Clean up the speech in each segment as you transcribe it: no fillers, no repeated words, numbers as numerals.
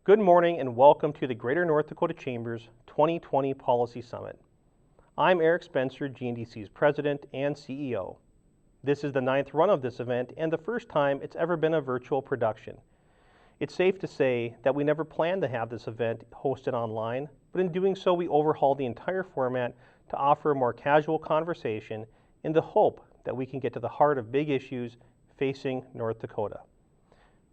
Good morning and welcome to the Greater North Dakota Chamber's 2020 Policy Summit. I'm Eric Spencer, GNDC's President and CEO. This is the 9th run of this event and the first time it's ever been a virtual production. It's safe to say that we never planned to have this event hosted online, but in doing so we overhauled the entire format to offer a more casual conversation in the hope that we can get to the heart of big issues facing North Dakota.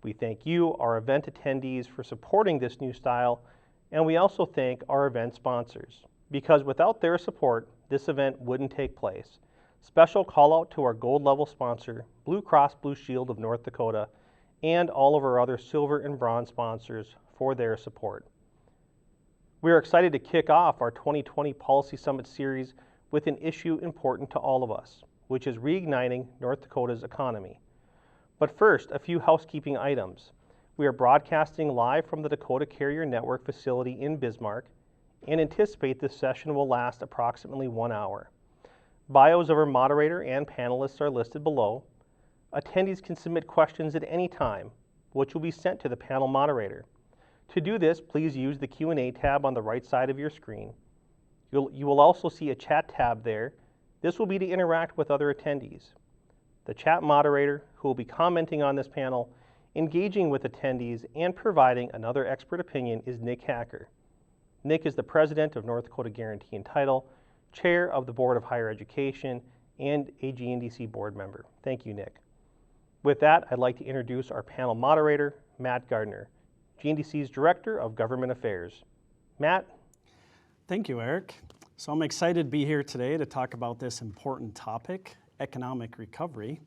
We thank you, our event attendees, for supporting this new style, and we also thank our event sponsors, because without their support, this event wouldn't take place. Special call out to our gold level sponsor, Blue Cross Blue Shield of North Dakota, and all of our other silver and bronze sponsors for their support. We are excited to kick off our 2020 Policy Summit series with an issue important to all of us, which is reigniting North Dakota's economy. But first, a few housekeeping items. We are broadcasting live from the Dakota Carrier Network facility in Bismarck and anticipate this session will last approximately 1 hour. Bios of our moderator and panelists are listed below. Attendees can submit questions at any time, which will be sent to the panel moderator. To do this, please use the Q&A tab on the right side of your screen. You will also see a chat tab there. This will be to interact with other attendees. The chat moderator, who will be commenting on this panel, engaging with attendees, and providing another expert opinion is Nick Hacker. Nick is the president of North Dakota Guarantee and Title, chair of the Board of Higher Education, and a GNDC board member. Thank you, Nick. With that, I'd like to introduce our panel moderator, Matt Gardner, GNDC's Director of Government Affairs. Matt? Thank you, Eric. So I'm excited to be here today to talk about this important topic, economic recovery.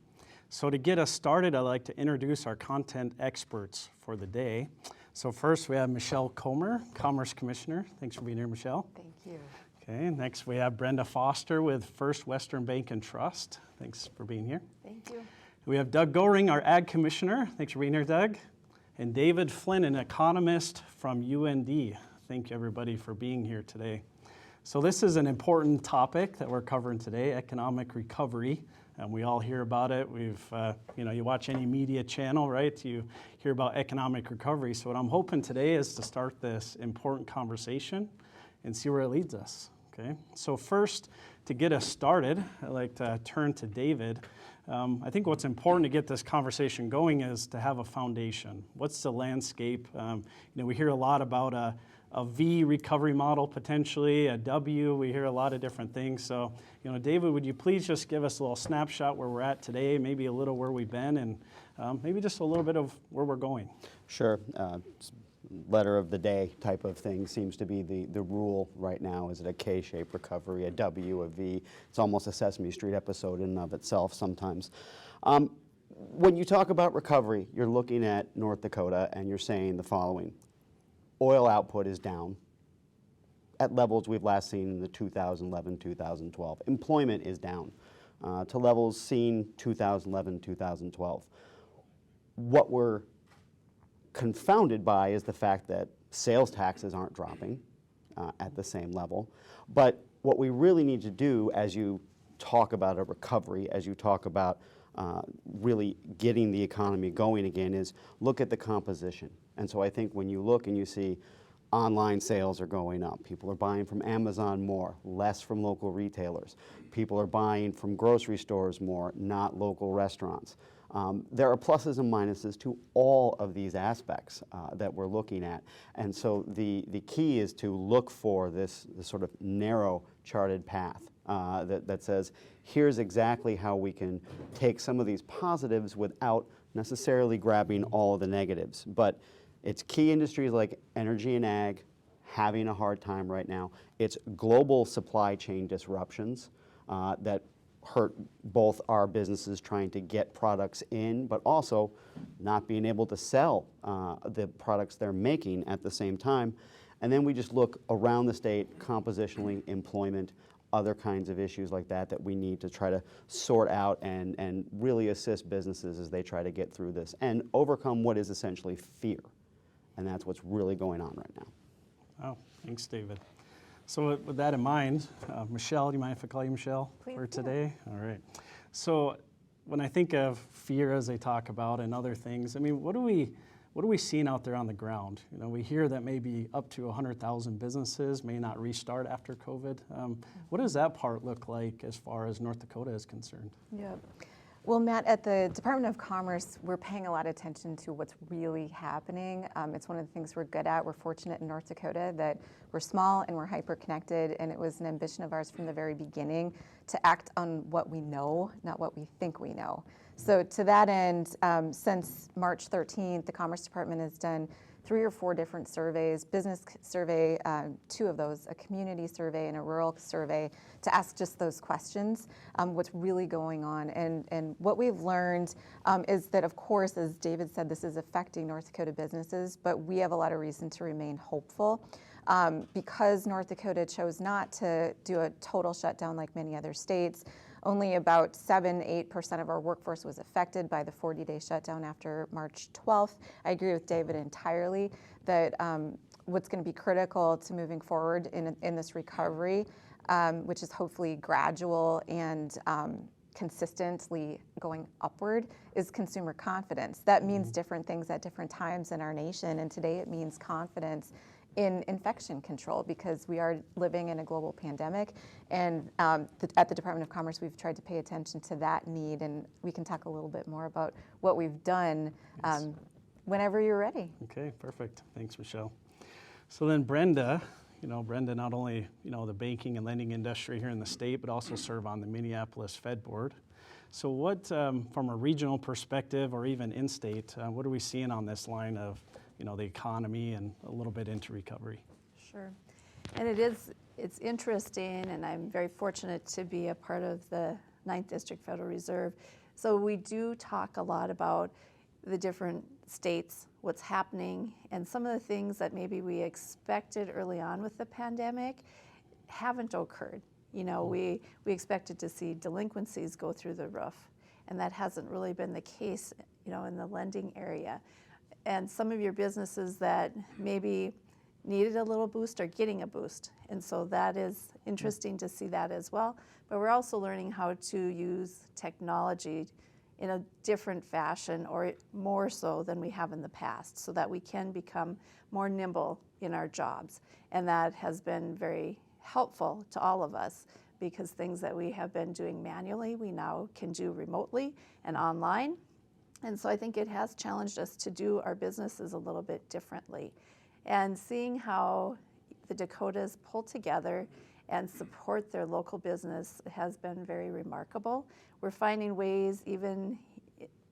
So to get us started, I'd like to introduce our content experts for the day. So first we have Michelle Comer, Commerce Commissioner. Thanks for being here, Michelle. Thank you. Okay, next we have Brenda Foster with First Western Bank and Trust. Thanks for being here. Thank you. We have Doug Goring, our Ag Commissioner. Thanks for being here, Doug. And David Flynn, an economist from UND. Thank you, everybody, for being here today. So this is an important topic that we're covering today, economic recovery. And we all hear about it. You watch any media channel, right? You hear about economic recovery. So what I'm hoping today is to start this important conversation and see where it leads us, okay? So first, to get us started, I'd like to turn to David. I think what's important to get this conversation going is to have a foundation. What's the landscape? We hear a lot about a V recovery model potentially, a W. We hear a lot of different things. So, David, would you please just give us a little snapshot where we're at today, maybe a little where we've been, and maybe just a little bit of where we're going? Sure. Letter of the day type of thing seems to be the rule right now. Is it a K-shaped recovery, a W, a V? It's almost a Sesame Street episode in and of itself sometimes. When you talk about recovery, you're looking at North Dakota and you're saying the following. Oil output is down at levels we've last seen in the 2011-2012. Employment is down to levels seen 2011-2012. What we're confounded by is the fact that sales taxes aren't dropping at the same level. But what we really need to do as you talk about a recovery, as you talk about really getting the economy going again, is look at the composition. And so I think when you look and you see online sales are going up, people are buying from Amazon more, less from local retailers. People are buying from grocery stores more, not local restaurants. There are pluses and minuses to all of these aspects that we're looking at. And so the key is to look for this sort of narrow charted path that says, here's exactly how we can take some of these positives without necessarily grabbing all of the negatives. But it's key industries like energy and ag having a hard time right now. It's global supply chain disruptions that hurt both our businesses trying to get products in, but also not being able to sell the products they're making at the same time. And then we just look around the state, compositionally, employment, other kinds of issues like that we need to try to sort out and really assist businesses as they try to get through this and overcome what is essentially fear. And that's what's really going on right now. Oh, thanks, David. So with that in mind, Michelle, do you mind if I call you Michelle for today? All right. So when I think of fear as they talk about and other things, I mean, what do what are we seeing out there on the ground? You know, we hear that maybe up to 100,000 businesses may not restart after COVID. What does that part look like as far as North Dakota is concerned? Yeah. Well, Matt, at the Department of Commerce, we're paying a lot of attention to what's really happening. It's one of the things we're good at. We're fortunate in North Dakota that we're small and we're hyper-connected, and it was an ambition of ours from the very beginning to act on what we know, not what we think we know. So to that end, since March 13th, the Commerce Department has done 3 or 4 different surveys, business survey, 2 of those, a community survey and a rural survey, to ask just those questions, what's really going on. And what we've learned is that, of course, as David said, this is affecting North Dakota businesses, but we have a lot of reason to remain hopeful. Because North Dakota chose not to do a total shutdown like many other states, only about 7-8% of our workforce was affected by the 40-day shutdown after March 12th. I agree with David entirely that what's going to be critical to moving forward in this recovery, which is hopefully gradual and consistently going upward, is consumer confidence. That means different things at different times in our nation, and today it means confidence in infection control, because we are living in a global pandemic, and at the Department of Commerce we've tried to pay attention to that need, and we can talk a little bit more about what we've done whenever you're ready. Okay, perfect. Thanks, Michelle. So then Brenda, Brenda not only, the banking and lending industry here in the state, but also serve on the Minneapolis Fed Board. So what, from a regional perspective or even in-state, what are we seeing on this line of the economy and a little bit into recovery? Sure. And it's interesting, and I'm very fortunate to be a part of the 9th District Federal Reserve. So we do talk a lot about the different states, what's happening, and some of the things that maybe we expected early on with the pandemic haven't occurred. We expected to see delinquencies go through the roof, and that hasn't really been the case, in the lending area. And some of your businesses that maybe needed a little boost are getting a boost. And so that is interesting to see that as well. But we're also learning how to use technology in a different fashion, or more so than we have in the past, so that we can become more nimble in our jobs. And that has been very helpful to all of us, because things that we have been doing manually, we now can do remotely and online. And so I think it has challenged us to do our businesses a little bit differently. And seeing how the Dakotas pull together and support their local business has been very remarkable. We're finding ways, even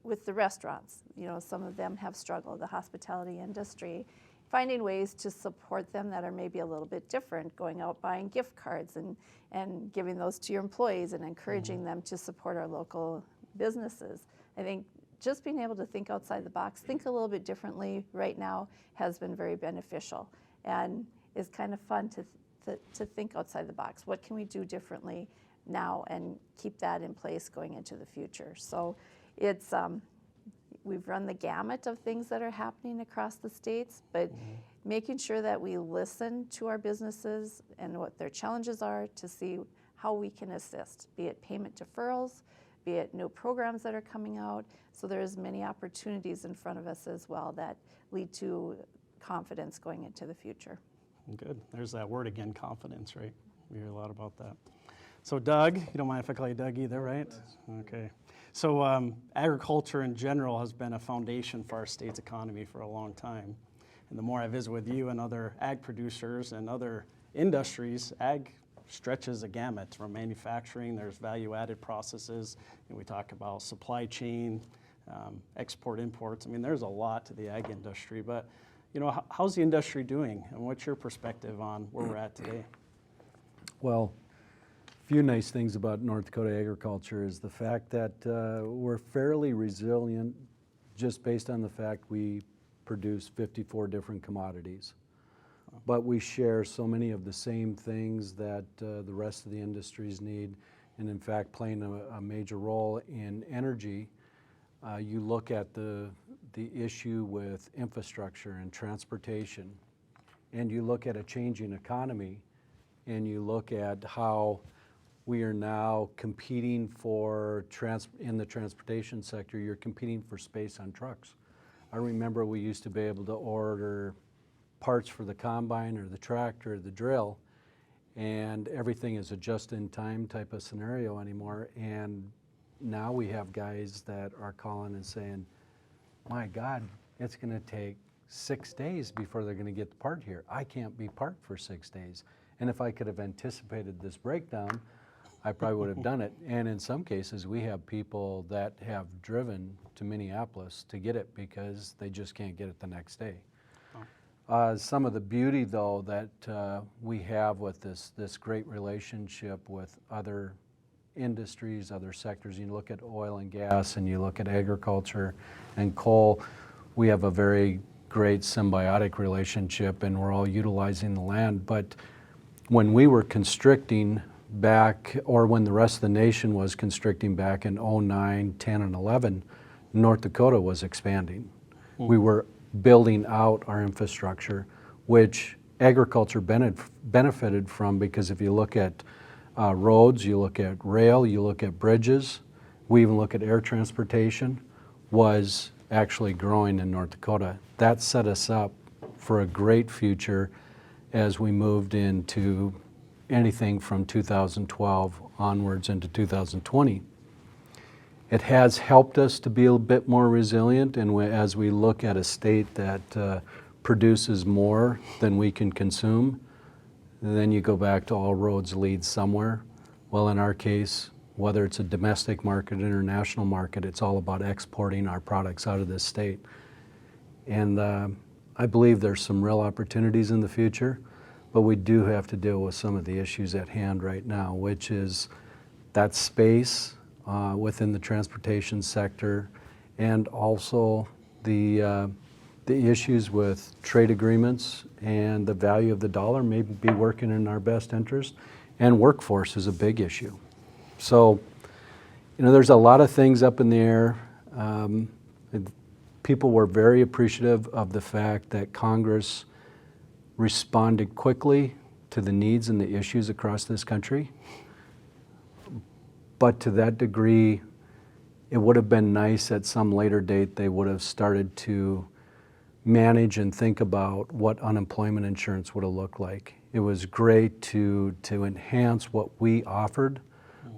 with the restaurants, some of them have struggled, the hospitality industry, finding ways to support them that are maybe a little bit different, going out buying gift cards and giving those to your employees and encouraging them to support our local businesses. I think just being able to think outside the box, think a little bit differently right now has been very beneficial, and is kind of fun to think outside the box. What can we do differently now and keep that in place going into the future? So it's we've run the gamut of things that are happening across the states, but making sure that we listen to our businesses and what their challenges are to see how we can assist, be it payment deferrals, be it new programs that are coming out. So there's many opportunities in front of us as well that lead to confidence going into the future. Good. There's that word again, confidence, right? We hear a lot about that. So Doug, you don't mind if I call you Doug either, right? Okay. So agriculture in general has been a foundation for our state's economy for a long time. And the more I visit with you and other ag producers and other industries, ag stretches a gamut from manufacturing. There's value-added processes, and we talk about supply chain, export, imports. I mean, there's a lot to the ag industry, but how's the industry doing, and what's your perspective on where we're at today? Well, a few nice things about North Dakota agriculture is the fact that we're fairly resilient just based on the fact we produce 54 different commodities. But we share so many of the same things that the rest of the industries need, and in fact playing a major role in energy. You look at the issue with infrastructure and transportation, and you look at a changing economy, and you look at how we are now competing for, in the transportation sector, you're competing for space on trucks. I remember we used to be able to order parts for the combine or the tractor or the drill, and everything is a just-in-time type of scenario anymore. And now we have guys that are calling and saying, my God, it's going to take 6 days before they're going to get the part here. I can't be parked for 6 days. And if I could have anticipated this breakdown, I probably would have done it. And in some cases, we have people that have driven to Minneapolis to get it because they just can't get it the next day. Some of the beauty, though, that we have with this great relationship with other industries, other sectors, you look at oil and gas and you look at agriculture and coal, we have a very great symbiotic relationship and we're all utilizing the land. But when we were constricting back, or when the rest of the nation was constricting back in 09, 10, and 11, North Dakota was expanding. We were building out our infrastructure, which agriculture benefited from, because if you look at roads, you look at rail, you look at bridges, we even look at air transportation, was actually growing in North Dakota. That set us up for a great future as we moved into anything from 2012 onwards into 2020. It has helped us to be a bit more resilient, and as we look at a state that produces more than we can consume, then you go back to all roads lead somewhere. Well, in our case, whether it's a domestic market, international market, it's all about exporting our products out of this state. And I believe there's some real opportunities in the future, but we do have to deal with some of the issues at hand right now, which is that space within the transportation sector, and also the issues with trade agreements and the value of the dollar may be working in our best interest, and workforce is a big issue. So, there's a lot of things up in the air. People were very appreciative of the fact that Congress responded quickly to the needs and the issues across this country. But to that degree, it would have been nice at some later date they would have started to manage and think about what unemployment insurance would have looked like. It was great to enhance what we offered,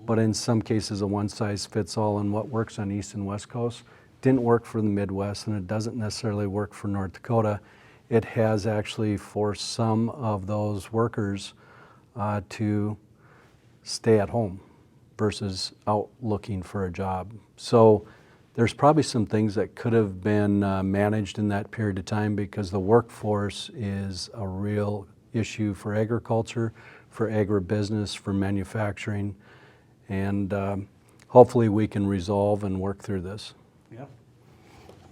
but in some cases a one-size-fits-all, and what works on East and West Coast didn't work for the Midwest, and it doesn't necessarily work for North Dakota. It has actually forced some of those workers to stay at home versus out looking for a job. So there's probably some things that could have been managed in that period of time, because the workforce is a real issue for agriculture, for agribusiness, for manufacturing, and hopefully we can resolve and work through this. Yeah.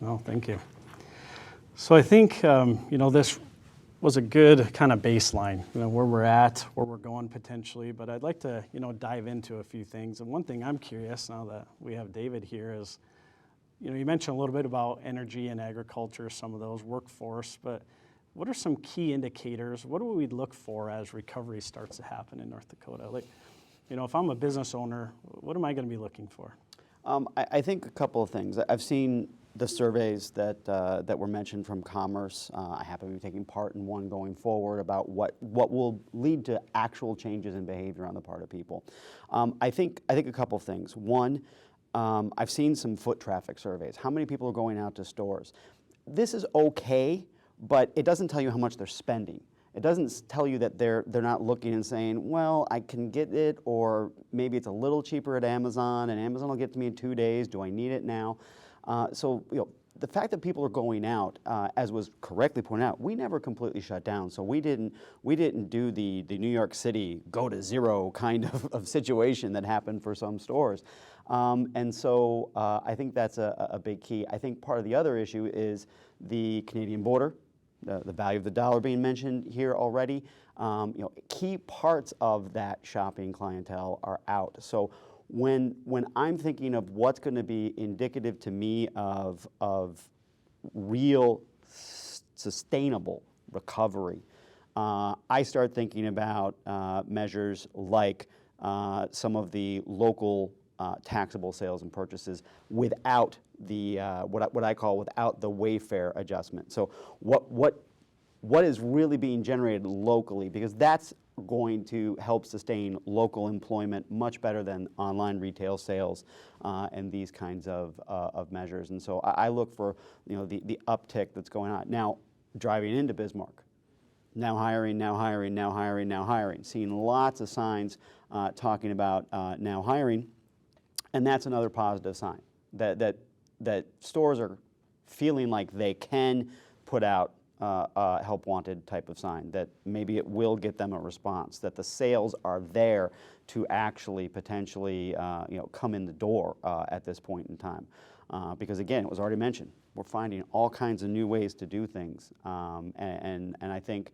Well, thank you. So I think, this was a good kind of baseline, where we're at, where we're going potentially, but I'd like to, dive into a few things. And one thing I'm curious, now that we have David here, is, you mentioned a little bit about energy and agriculture, some of those, workforce, but what are some key indicators? What do we look for as recovery starts to happen in North Dakota? Like, if I'm a business owner, what am I going to be looking for? I think a couple of things. I've seen the surveys that were mentioned from Commerce. I happen to be taking part in one going forward about what will lead to actual changes in behavior on the part of people. I think a couple of things. One, I've seen some foot traffic surveys. How many people are going out to stores? This is okay, but it doesn't tell you how much they're spending. It doesn't tell you that they're not looking and saying, well, I can get it, or maybe it's a little cheaper at Amazon, and Amazon will get it to me in 2 days. Do I need it now? So the fact that people are going out, as was correctly pointed out, we never completely shut down. So we didn't do the New York City go to zero kind of situation that happened for some stores. And so I think that's a big key. I think part of the other issue is the Canadian border. The value of the dollar being mentioned here already. Key parts of that shopping clientele are out. So when I'm thinking of what's going to be indicative to me of real sustainable recovery, I start thinking about measures like some of the local taxable sales and purchases without the what I call without the Wayfair adjustment. So what is really being generated locally, because that's going to help sustain local employment much better than online retail sales and these kinds of measures. And so I look for the uptick that's going on. Now, driving into Bismarck, now hiring, now hiring, now hiring, now hiring. Seeing lots of signs talking about now hiring, and that's another positive sign that stores are feeling like they can put out a help wanted type of sign, that maybe it will get them a response, that the sales are there to actually potentially come in the door at this point in time. Because again, it was already mentioned, we're finding all kinds of new ways to do things, and I think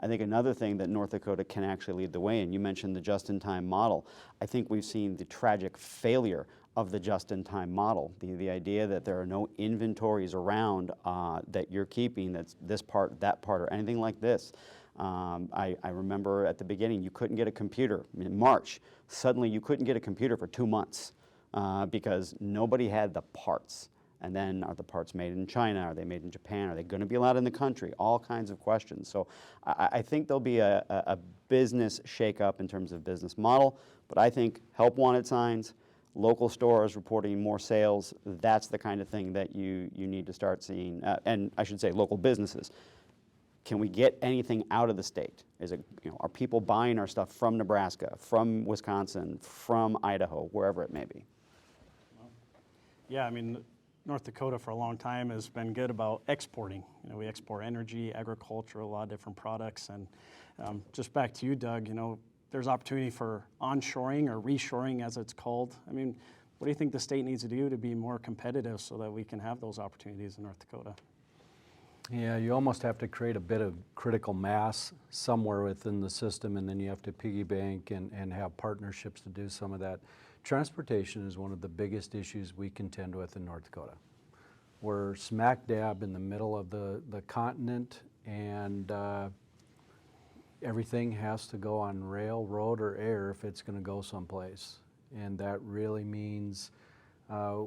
another thing that North Dakota can actually lead the way in, you mentioned the just-in-time model. I think we've seen the tragic failure of the just-in-time model, the idea that there are no inventories around that you're keeping, that's this part, that part, or anything like this. I remember at the beginning, you couldn't get a computer. In March, suddenly you couldn't get a computer for 2 months because nobody had the parts. And then, are the parts made in China? Are they made in Japan? Are they going to be allowed in the country? All kinds of questions. So I think there'll be a business shakeup in terms of business model, but I think help wanted signs, local stores reporting more sales, that's the kind of thing that you need to start seeing. And I should say local businesses. Can we get anything out of the state? Are people buying our stuff from Nebraska, from Wisconsin, from Idaho, wherever it may be? Yeah, I mean, North Dakota for a long time has been good about exporting. We export energy, agriculture, a lot of different products. And just back to you, Doug, there's opportunity for onshoring or reshoring, as it's called. I mean, what do you think the state needs to do to be more competitive so that we can have those opportunities in North Dakota? Yeah, you almost have to create a bit of critical mass somewhere within the system, and then you have to piggy bank and have partnerships to do some of that. Transportation is one of the biggest issues we contend with in North Dakota. We're smack dab in the middle of the continent, and everything has to go on rail, road, or air if it's going to go someplace. And that really means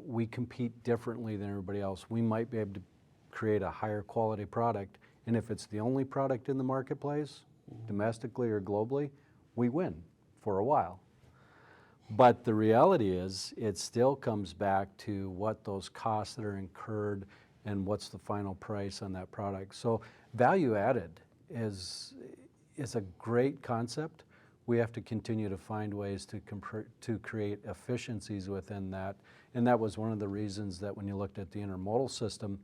we compete differently than everybody else. We might be able to create a higher quality product, and if it's the only product in the marketplace, domestically or globally, we win for a while. But the reality is, it still comes back to what those costs that are incurred and what's the final price on that product. So value added is a great concept. We have to continue to find ways to create efficiencies within that. And that was one of the reasons that when you looked at the intermodal system,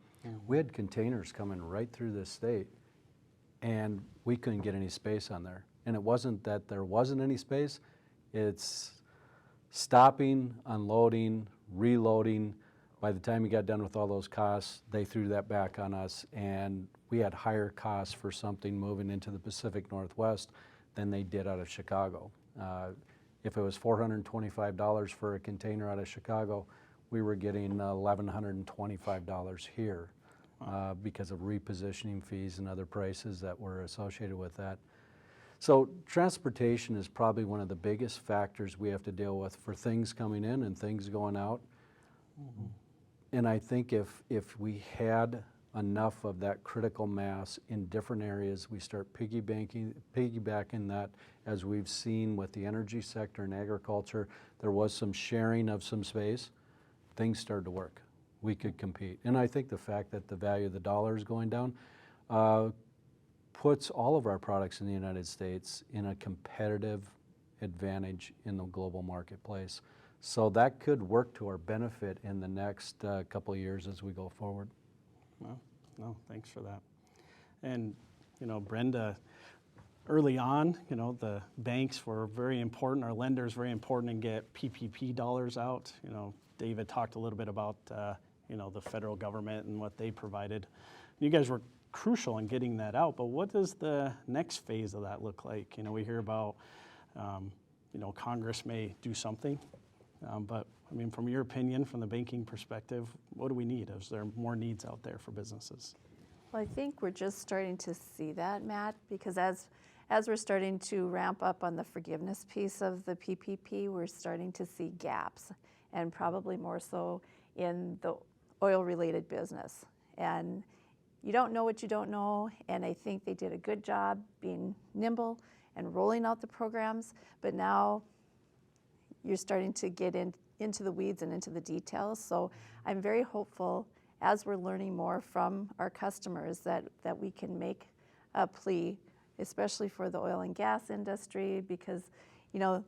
we had containers coming right through this state, and we couldn't get any space on there. And it wasn't that there wasn't any space, it's stopping, unloading, reloading. By the time you got done with all those costs, they threw that back on us, and we had higher costs for something moving into the Pacific Northwest than they did out of Chicago. If it was $425 for a container out of Chicago, we were getting $1,125 here because of repositioning fees and other prices that were associated with that. So transportation is probably one of the biggest factors we have to deal with for things coming in and things going out. Mm-hmm. And I think if we had enough of that critical mass in different areas, we start piggybacking that, as we've seen with the energy sector and agriculture, there was some sharing of some space, things started to work. We could compete. And I think the fact that the value of the dollar is going down puts all of our products in the United States in a competitive advantage in the global marketplace. So that could work to our benefit in the next couple of years as we go forward. Well, no, thanks for that. And, Brenda, early on, the banks were very important, our lenders very important, and get PPP dollars out. David talked a little bit about, the federal government and what they provided. You guys were crucial in getting that out, but what does the next phase of that look like? We hear about, Congress may do something, but I mean, from your opinion, from the banking perspective, what do we need? Is there more needs out there for businesses? Well, I think we're just starting to see that, Matt, because as we're starting to ramp up on the forgiveness piece of the PPP, we're starting to see gaps. and probably more so in the oil-related business. And you don't know what you don't know, and I think they did a good job being nimble and rolling out the programs, but now you're starting to get into the weeds and into the details. So I'm very hopeful as we're learning more from our customers that we can make a plea, especially for the oil and gas industry, because, you know,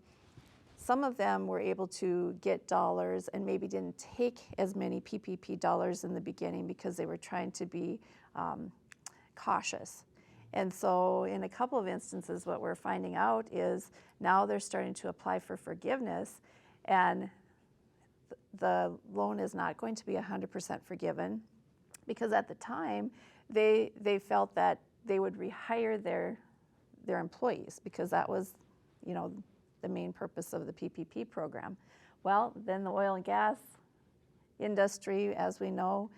some of them were able to get dollars and maybe didn't take as many PPP dollars in the beginning because they were trying to be cautious. And so in a couple of instances, what we're finding out is now they're starting to apply for forgiveness, and the loan is not going to be 100% forgiven, because at the time they felt that they would rehire their employees, because that was, you know, the main purpose of the PPP program. Well, then the oil and gas industry, as we know,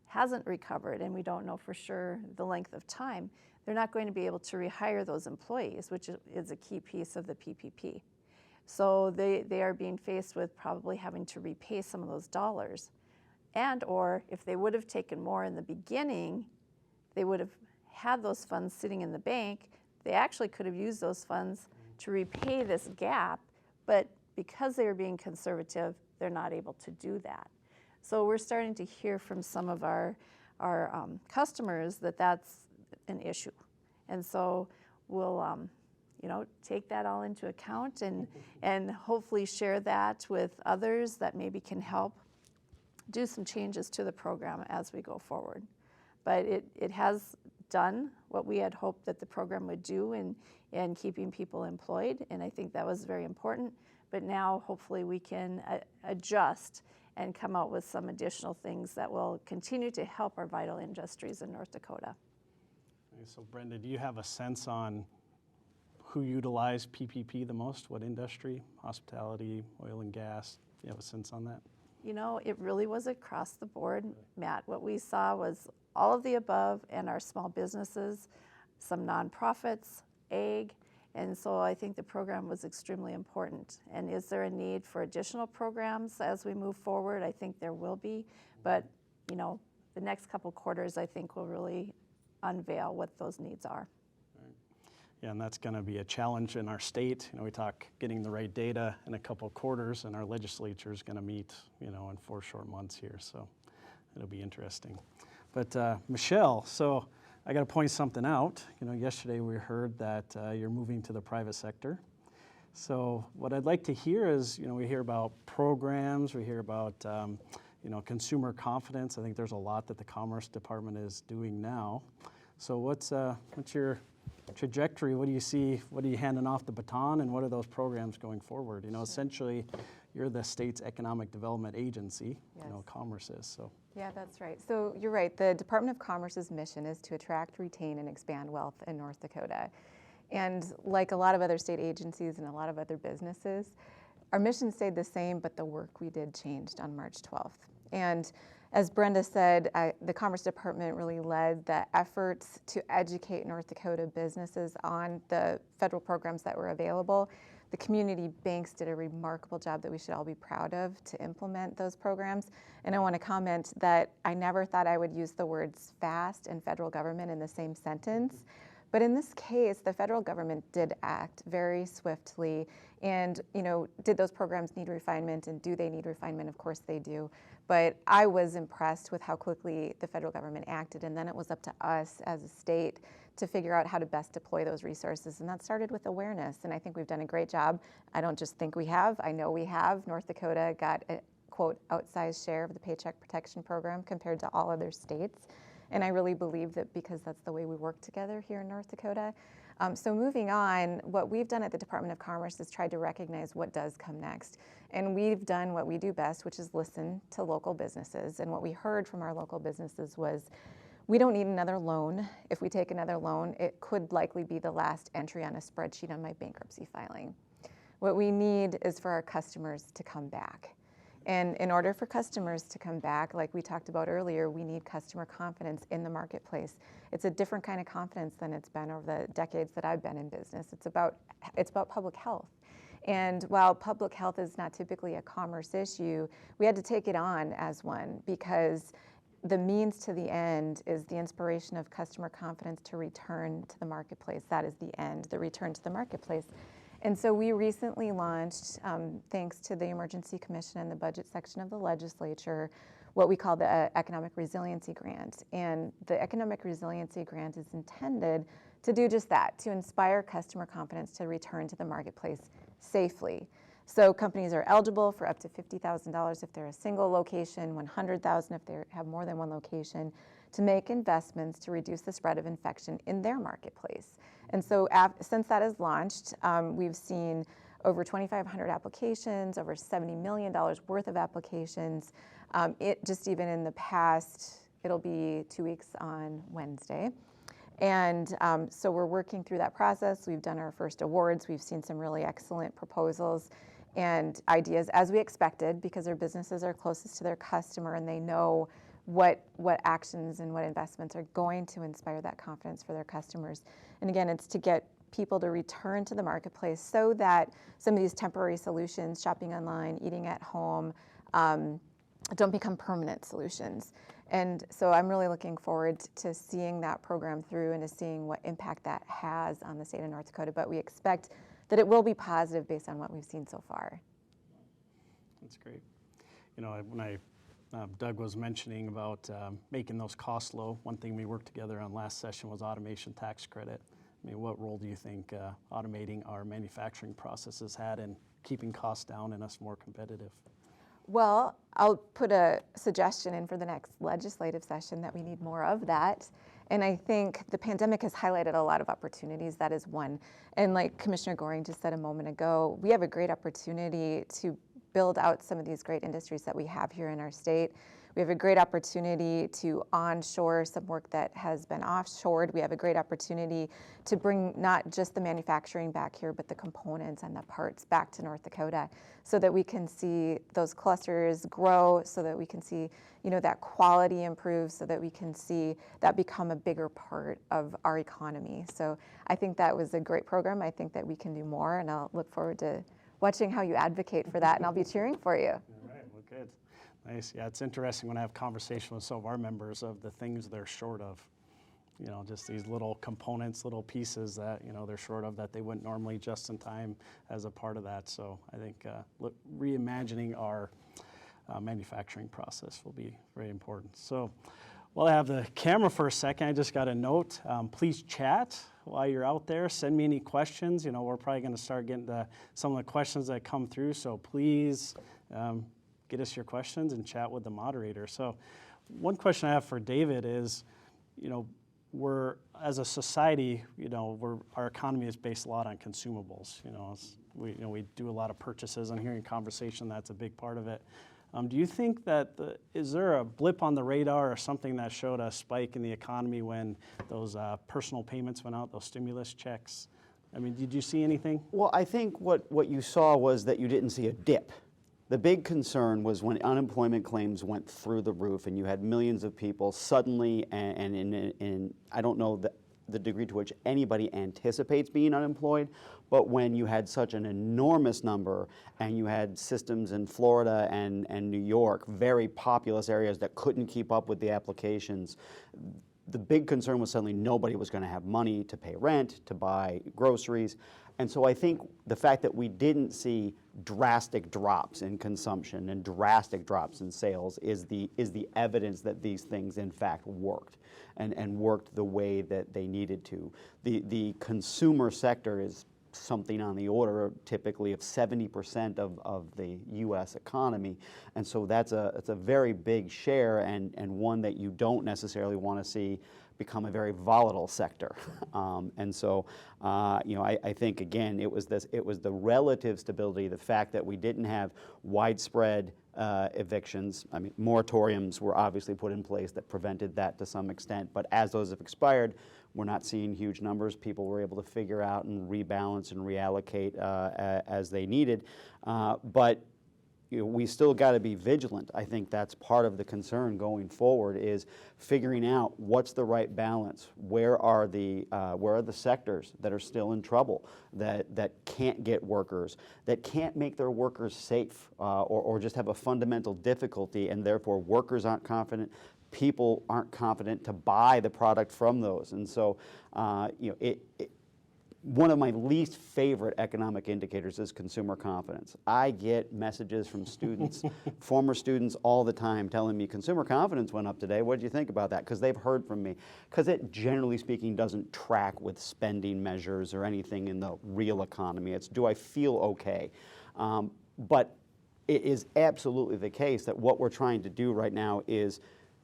hasn't recovered, and we don't know for sure the length of time. They're not going to be able to rehire those employees, which is a key piece of the PPP. So they are being faced with probably having to repay some of those dollars. And or if they would have taken more in the beginning, they would have had those funds sitting in the bank. They actually could have used those funds to repay this gap, but because they are being conservative, they're not able to do that. So we're starting to hear from some of our customers that that's an issue. And so we'll you know, take that all into account and hopefully share that with others that maybe can help do some changes to the program as we go forward. But it has done what we had hoped that the program would do in keeping people employed, and I think that was very important. But now hopefully we can adjust and come out with some additional things that will continue to help our vital industries in North Dakota. Okay, so Brenda, do you have a sense on who utilized PPP the most? What industry? Hospitality, oil and gas? Do you have a sense on that? You know, it really was across the board, Matt. What we saw was all of the above, and our small businesses, some nonprofits, ag, and so I think the program was extremely important. And is there a need for additional programs as we move forward? I think there will be, but you know, the next couple quarters I think will really unveil what those needs are. Yeah, and that's going to be a challenge in our state. You know, we talk getting the right data in a couple of quarters, and our legislature is going to meet, you know, in 4 short months here, so it'll be interesting. But Michelle, so I got to point something out. You know, yesterday we heard that you're moving to the private sector. So what I'd like to hear is, you know, we hear about programs, we hear about, you know, consumer confidence. I think there's a lot that the Commerce Department is doing now. So what's your trajectory? What do you see? What are you handing off the baton, and what are those programs going forward? You know, essentially, you're the state's economic development agency. Yes. You know, Commerce is, so. Yeah, that's right. So you're right. The Department of Commerce's mission is to attract, retain, and expand wealth in North Dakota. And like a lot of other state agencies and a lot of other businesses, our mission stayed the same, but the work we did changed on March 12th. And as Brenda said, the Commerce Department really led the efforts to educate North Dakota businesses on the federal programs that were available. The community banks did a remarkable job that we should all be proud of to implement those programs. And I want to comment that I never thought I would use the words FAST and federal government in the same sentence. But in this case, the federal government did act very swiftly. And, you know, did those programs need refinement, and do they need refinement? Of course they do. But I was impressed with how quickly the federal government acted, and then it was up to us as a state to figure out how to best deploy those resources. And that started with awareness, and I think we've done a great job. I don't just think we have, I know we have. North Dakota got a, quote, outsized share of the Paycheck Protection Program compared to all other states. And I really believe that because that's the way we work together here in North Dakota. So moving on, what we've done at the Department of Commerce is tried to recognize what does come next. And we've done what we do best, which is listen to local businesses. And what we heard from our local businesses was, we don't need another loan. If we take another loan, it could likely be the last entry on a spreadsheet on my bankruptcy filing. What we need is for our customers to come back. And in order for customers to come back, like we talked about earlier, we need customer confidence in the marketplace. It's a different kind of confidence than it's been over the decades that I've been in business. It's about public health. And while public health is not typically a commerce issue, we had to take it on as one because the means to the end is the inspiration of customer confidence to return to the marketplace. That is the end, the return to the marketplace. And so we recently launched, thanks to the Emergency Commission and the budget section of the legislature, what we call the Economic Resiliency Grant. And the Economic Resiliency Grant is intended to do just that, to inspire customer confidence to return to the marketplace safely. So companies are eligible for up to $50,000 if they're a single location, $100,000 if they have more than one location, to make investments to reduce the spread of infection in their marketplace. And so since that is launched, we've seen over 2,500 applications, over $70 million worth of applications. It just even in the past, it'll be 2 weeks on Wednesday. And so we're working through that process. We've done our first awards. We've seen some really excellent proposals and ideas as we expected because our businesses are closest to their customer and they know what actions and what investments are going to inspire that confidence for their customers. And again, it's to get people to return to the marketplace so that some of these temporary solutions, shopping online, eating at home, don't become permanent solutions. And so I'm really looking forward to seeing that program through and to seeing what impact that has on the state of North Dakota. But we expect that it will be positive based on what we've seen so far. That's great. You know, when Doug was mentioning about making those costs low, one thing we worked together on last session was automation tax credit. I mean, what role do you think automating our manufacturing processes had in keeping costs down and us more competitive? Well, I'll put a suggestion in for the next legislative session that we need more of that. And I think the pandemic has highlighted a lot of opportunities. That is one. And like Commissioner Goring just said a moment ago, we have a great opportunity to build out some of these great industries that we have here in our state. We have a great opportunity to onshore some work that has been offshored. We have a great opportunity to bring not just the manufacturing back here, but the components and the parts back to North Dakota so that we can see those clusters grow, so that we can see, you know, that quality improve, so that we can see that become a bigger part of our economy. So I think that was a great program. I think that we can do more, and I'll look forward to watching how you advocate for that, and I'll be cheering for you. All right, well, good. Nice. Yeah, it's interesting when I have conversation with some of our members of the things they're short of. You know, just these little components, little pieces that, you know, they're short of that they wouldn't normally just in time as a part of that. So I think reimagining our manufacturing process will be very important. So while I have the camera for a second, I just got a note. Please chat while you're out there. Send me any questions. You know, we're probably going to start getting to some of the questions that come through. So please get us your questions and chat with the moderator. So one question I have for David is, you know, we're, as a society, you know, our economy is based a lot on consumables. You know, we do a lot of purchases. I'm hearing conversation that's a big part of it. Do you think that, is there a blip on the radar or something that showed a spike in the economy when those personal payments went out, those stimulus checks? I mean, did you see anything? Well, I think what you saw was that you didn't see a dip. The big concern was when unemployment claims went through the roof and you had millions of people suddenly, and in I don't know the degree to which anybody anticipates being unemployed, but when you had such an enormous number and you had systems in Florida and New York, very populous areas that couldn't keep up with the applications, the big concern was suddenly nobody was going to have money to pay rent, to buy groceries. And so I think the fact that we didn't see drastic drops in consumption and drastic drops in sales is the evidence that these things in fact worked and worked the way that they needed to. The consumer sector is something on the order typically of 70% of the U.S. economy, and so it's a very big share and one that you don't necessarily want to see become a very volatile sector. And so, you know, I think again, it was the relative stability, the fact that we didn't have widespread evictions. I mean, moratoriums were obviously put in place that prevented that to some extent, but as those have expired, we're not seeing huge numbers. People were able to figure out and rebalance and reallocate as they needed. But we still got to be vigilant. I think that's part of the concern going forward, is figuring out what's the right balance. Where are the sectors that are still in trouble, that can't get workers, that can't make their workers safe, or just have a fundamental difficulty, and therefore workers aren't confident, people aren't confident to buy the product from those. And so, one of my least favorite economic indicators is consumer confidence. I get messages from students, former students all the time, telling me consumer confidence went up today. What did you think about that? Because they've heard from me. Because it, generally speaking, doesn't track with spending measures or anything in the real economy. It's, do I feel okay? But it is absolutely the case that what we're trying to do right now is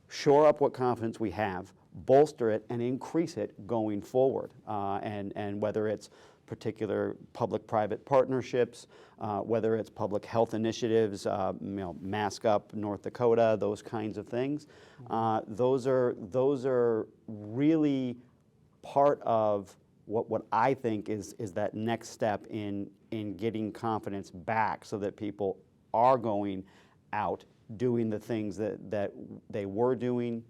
shore up what confidence we have, bolster it, and increase it going forward. And whether it's particular public-private partnerships, whether it's public health initiatives, Mask Up North Dakota, those kinds of things, those are really part of what I think is that next step in getting confidence back, so that people are going out doing the things that they were doing.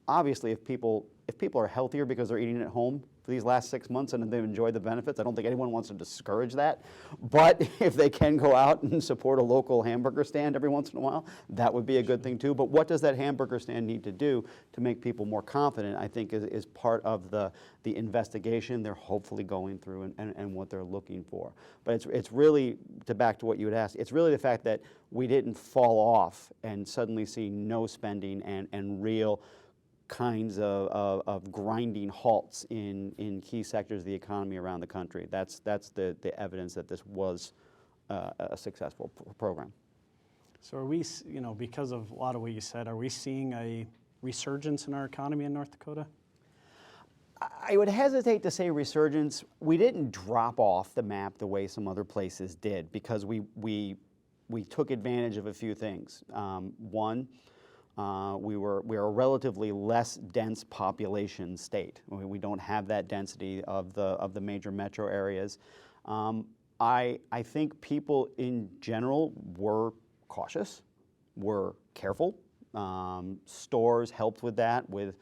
Obviously, if people are healthier because they're eating at home for these last 6 months and they've enjoyed the benefits, I don't think anyone wants to discourage that. But if they can go out and support a local hamburger stand every once in a while, that would be a good thing too. But what does that hamburger stand need to do to make people more confident, I think is part of the investigation they're hopefully going through and what they're looking for. But it's really, back to what you had asked, it's really the fact that we didn't fall off and suddenly see no spending and real kinds of grinding halts in key sectors of the economy around the country. That's the evidence that this was a successful program. So are we, because of a lot of what you said, are we seeing a resurgence in our economy in North Dakota? I would hesitate to say resurgence. We didn't drop off the map the way some other places did, because we took advantage of a few things. One, we're a relatively less dense population state. We don't have that density of the major metro areas. I think people in general were cautious, were careful. Stores helped with that, with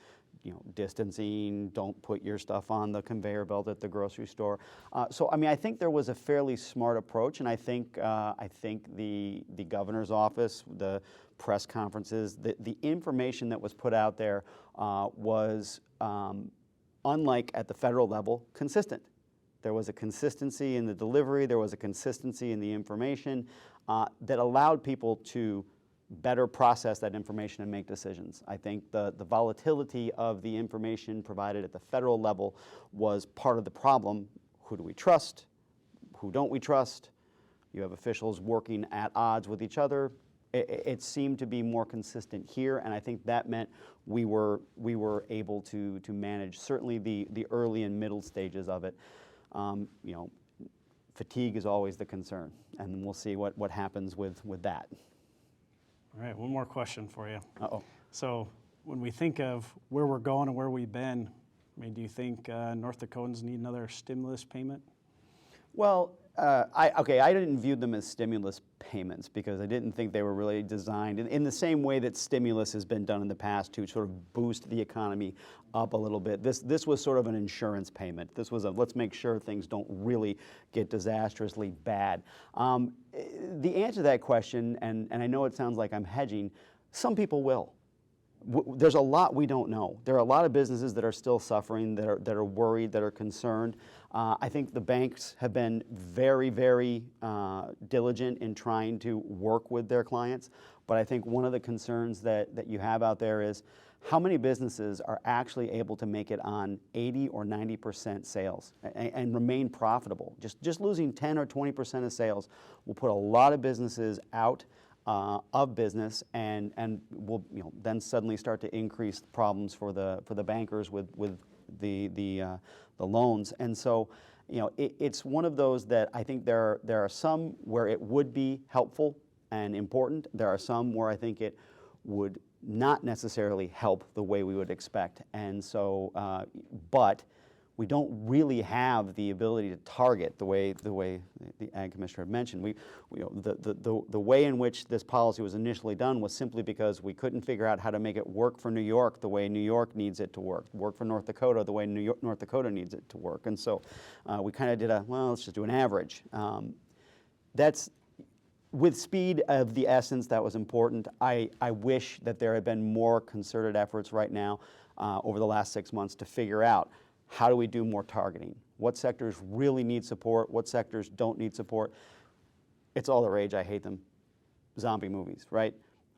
distancing, don't put your stuff on the conveyor belt at the grocery store. So I think there was a fairly smart approach, and I think the governor's office, the press conferences, the information that was put out there was, unlike at the federal level, consistent. There was a consistency in the delivery, there was a consistency in the information that allowed people to better process that information and make decisions. I think the volatility of the information provided at the federal level was part of the problem. Who do we trust? Who don't we trust? You have officials working at odds with each other. It seemed to be more consistent here, and I think that meant we were able to manage certainly the early and middle stages of it. Fatigue is always the concern, and we'll see what happens with that. All right, one more question for you. Uh-oh. So when we think of where we're going and where we've been, do you think North Dakotans need another stimulus payment? Well, I didn't view them as stimulus payments, because I didn't think they were really designed in the same way that stimulus has been done in the past to sort of boost the economy up a little bit. This was sort of an insurance payment. This was let's make sure things don't really get disastrously bad. The answer to that question, and I know it sounds like I'm hedging, some people will. There's a lot we don't know. There are a lot of businesses that are still suffering, that are worried, that are concerned. I think the banks have been very, very diligent in trying to work with their clients. But I think one of the concerns that you have out there is how many businesses are actually able to make it on 80 or 90% sales and remain profitable. Just losing 10 or 20% of sales will put a lot of businesses out of business, and will then suddenly start to increase problems for the bankers with the loans. And so it's one of those that I think there are some where it would be helpful and important. There are some where I think it would not necessarily help the way we would expect. And so, but we don't really have the ability to target the way the Ag Commissioner had mentioned. The way in which this policy was initially done was simply because we couldn't figure out how to make it work for New York the way New York needs it to work for North Dakota the way North Dakota needs it to work. And so we kind of did let's just do an average. That's with speed of the essence, that was important. I wish that there had been more concerted efforts right now over the last 6 months to figure out how do we do more targeting? What sectors really need support? What sectors don't need support? It's all the rage. I hate them. Zombie movies, right?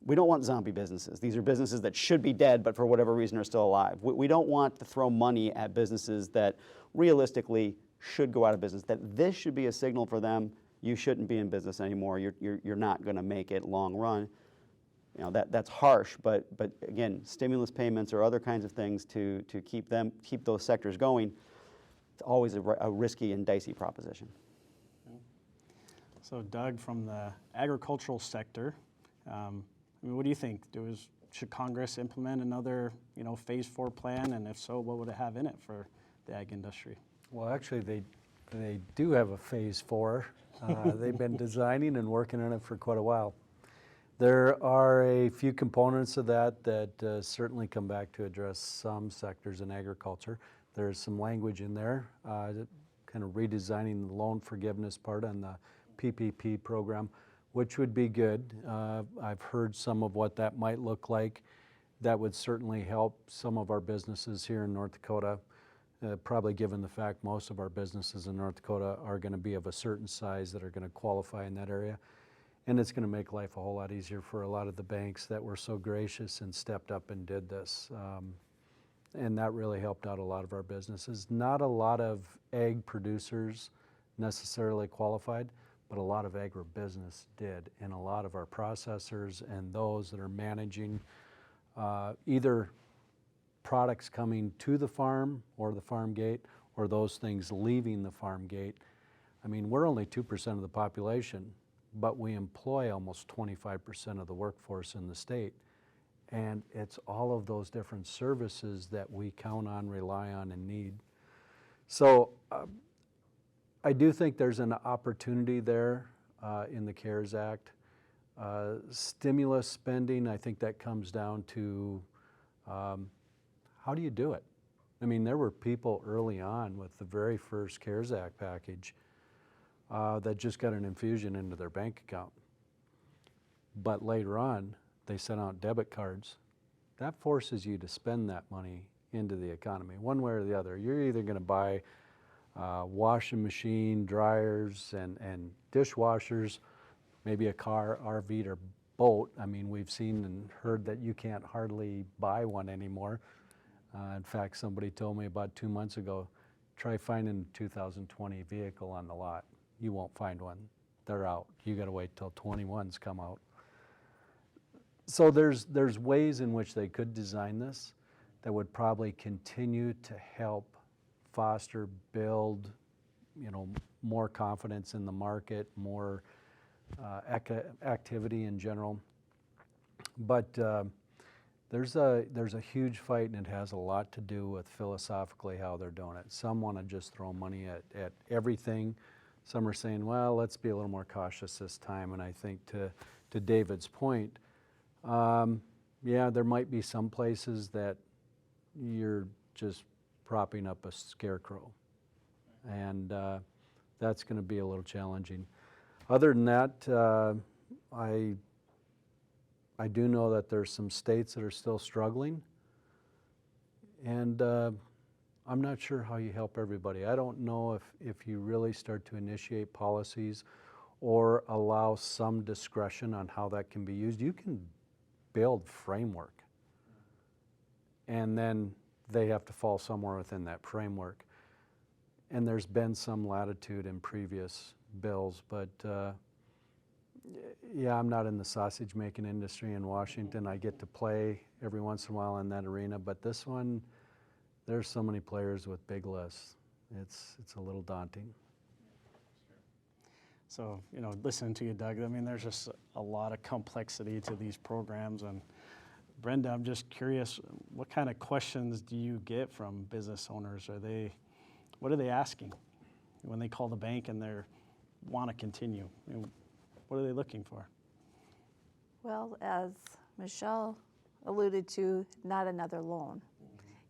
We don't want zombie businesses. These are businesses that should be dead, but for whatever reason are still alive. We don't want to throw money at businesses that realistically should go out of business, that this should be a signal for them, you shouldn't be in business anymore. You're not going to make it long run. You know, that's harsh, but again, stimulus payments or other kinds of things to keep those sectors going, it's always a risky and dicey proposition. So Doug, from the agricultural sector, I mean, what do you think? Should Congress implement another, phase 4 plan, and if so, what would it have in it for the ag industry? Well, actually, they do have a phase 4. They've been designing and working on it for quite a while. There are a few components of that certainly come back to address some sectors in agriculture. There's some language in there, kind of redesigning the loan forgiveness part on the PPP program, which would be good. I've heard some of what that might look like. That would certainly help some of our businesses here in North Dakota, probably given the fact most of our businesses in North Dakota are going to be of a certain size that are going to qualify in that area. And it's going to make life a whole lot easier for a lot of the banks that were so gracious and stepped up and did this. And that really helped out a lot of our businesses. Not a lot of ag producers necessarily qualified, but a lot of agribusiness did. And a lot of our processors and those that are managing either products coming to the farm or the farm gate, or those things leaving the farm gate. I mean, we're only 2% of the population, but we employ almost 25% of the workforce in the state. And it's all of those different services that we count on, rely on, and need. So I do think there's an opportunity there in the CARES Act. Stimulus spending, I think that comes down to how do you do it? I mean, there were people early on with the very first CARES Act package that just got an infusion into their bank account. But later on, they sent out debit cards. That forces you to spend that money into the economy, one way or the other. You're either going to buy washing machine, dryers, and dishwashers, maybe a car, RV, or boat. I mean, we've seen and heard that you can't hardly buy one anymore. In fact, somebody told me about 2 months ago, try finding a 2020 vehicle on the lot. You won't find one. They're out. You got to wait till 21s come out. So there's ways in which they could design this that would probably continue to help foster, build, more confidence in the market, more activity in general. But there's a huge fight, and it has a lot to do with philosophically how they're doing it. Some want to just throw money at everything. Some are saying, well, let's be a little more cautious this time. And I think to David's point, yeah, there might be some places that you're just propping up a scarecrow. And that's going to be a little challenging. Other than that, I do know that there's some states that are still struggling. And I'm not sure how you help everybody. I don't know if you really start to initiate policies or allow some discretion on how that can be used. You can build framework, and then they have to fall somewhere within that framework. And there's been some latitude in previous bills, but yeah, I'm not in the sausage making industry in Washington. I get to play every once in a while in that arena, but this one, there's so many players with big lists. It's a little daunting. So, listening to you, Doug, I mean, there's just a lot of complexity to these programs. And Brenda, I'm just curious, what kind of questions do you get from business owners? Are they, What are they asking when they call the bank and they want to continue? What are they looking for? Well, as Michelle alluded to, not another loan.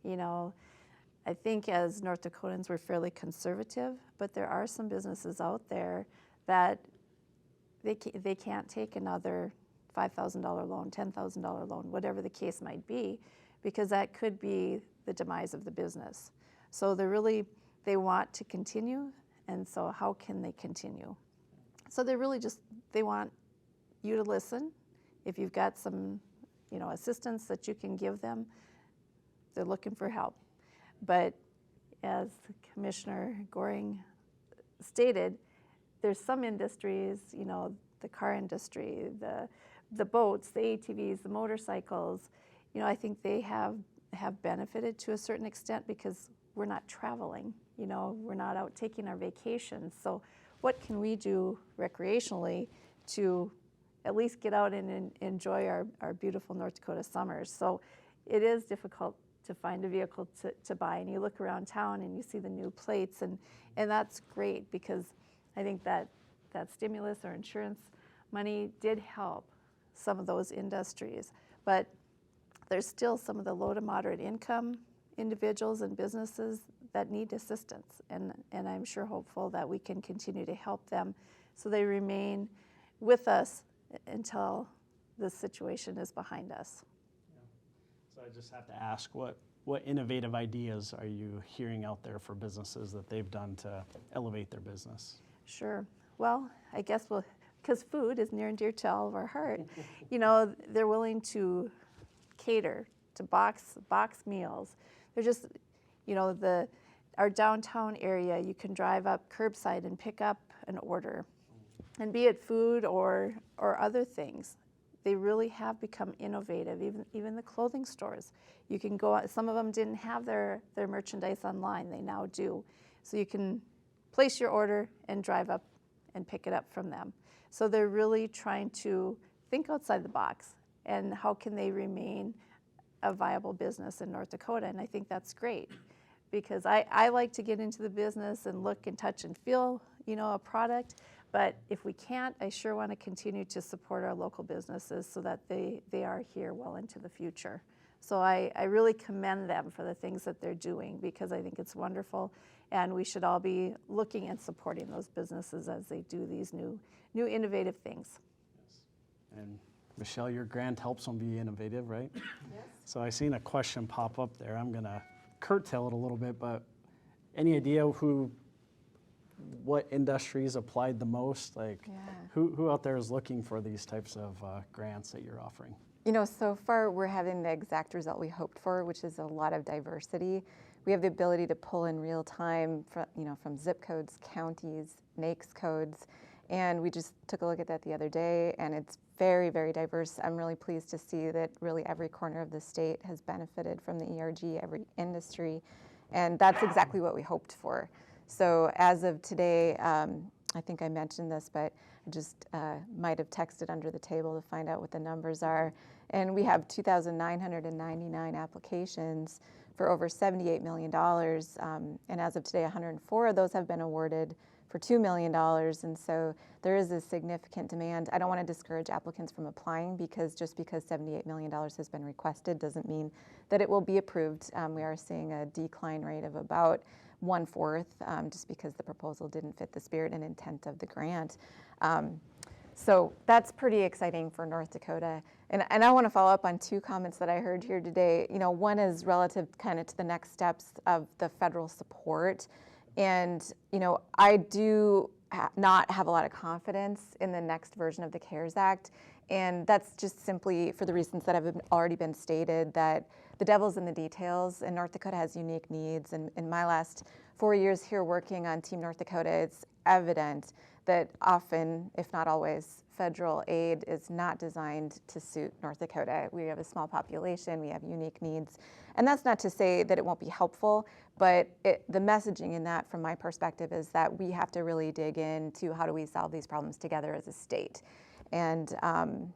You know, I think as North Dakotans, we're fairly conservative, but there are some businesses out there that they can't take another $5,000 loan, $10,000 loan, whatever the case might be, because that could be the demise of the business. So they want to continue, and so how can they continue? So they want you to listen. If you've got some, assistance that you can give them, they're looking for help. But as Commissioner Goring stated, there's some industries, the car industry, the boats, the ATVs, the motorcycles, I think they have benefited to a certain extent because we're not traveling, we're not out taking our vacations. So what can we do recreationally to at least get out and enjoy our beautiful North Dakota summers? So it is difficult to find a vehicle to buy, and you look around town and you see the new plates, and that's great because I think that stimulus or insurance money did help some of those industries, but there's still some of the low to moderate income individuals and businesses that need assistance, and I'm sure hopeful that we can continue to help them so they remain with us until this situation is behind us. So I just have to ask, what innovative ideas are you hearing out there for businesses that they've done to elevate their business? Sure. Well, I guess because food is near and dear to all of our heart, they're willing to cater to box meals. They're just, our downtown area, you can drive up curbside and pick up an order. And be it food or other things, they really have become innovative. Even the clothing stores, you can go. Some of them didn't have their merchandise online. They now do. So you can place your order and drive up and pick it up from them. So they're really trying to think outside the box and how can they remain a viable business in North Dakota. And I think that's great because I like to get into the business and look and touch and feel, a product. But if we can't, I sure want to continue to support our local businesses so that they are here well into the future. So I really commend them for the things that they're doing because I think it's wonderful, and we should all be looking and supporting those businesses as they do these new innovative things. Yes. And Michelle, your grant helps them be innovative, right? Yes. So I seen a question pop up there. I'm going to curtail it a little bit, but any idea what industries applied the most? Who out there is looking for these types of grants that you're offering? So far we're having the exact result we hoped for, which is a lot of diversity. We have the ability to pull in real time from zip codes, counties, NAICS codes, and we just took a look at that the other day, and it's very, very diverse. I'm really pleased to see that really every corner of the state has benefited from the ERG, every industry, and that's exactly what we hoped for. So as of today, I think I mentioned this, but I just might have texted under the table to find out what the numbers are. And we have 2,999 applications for over $78 million. And as of today, 104 of those have been awarded for $2 million. And so there is a significant demand. I don't want to discourage applicants from applying because just because $78 million has been requested doesn't mean that it will be approved. We are seeing a decline rate of about 1/4, just because the proposal didn't fit the spirit and intent of the grant. So that's pretty exciting for North Dakota. And I want to follow up on two comments that I heard here today. One is relative kind of to the next steps of the federal support. And, I do not have a lot of confidence in the next version of the CARES Act. And that's just simply for the reasons that have already been stated, that the devil's in the details, and North Dakota has unique needs. And in my last 4 years here working on Team North Dakota, it's evident that often, if not always, federal aid is not designed to suit North Dakota. We have a small population, we have unique needs. And that's not to say that it won't be helpful, but the messaging in that, from my perspective, is that we have to really dig into how do we solve these problems together as a state. And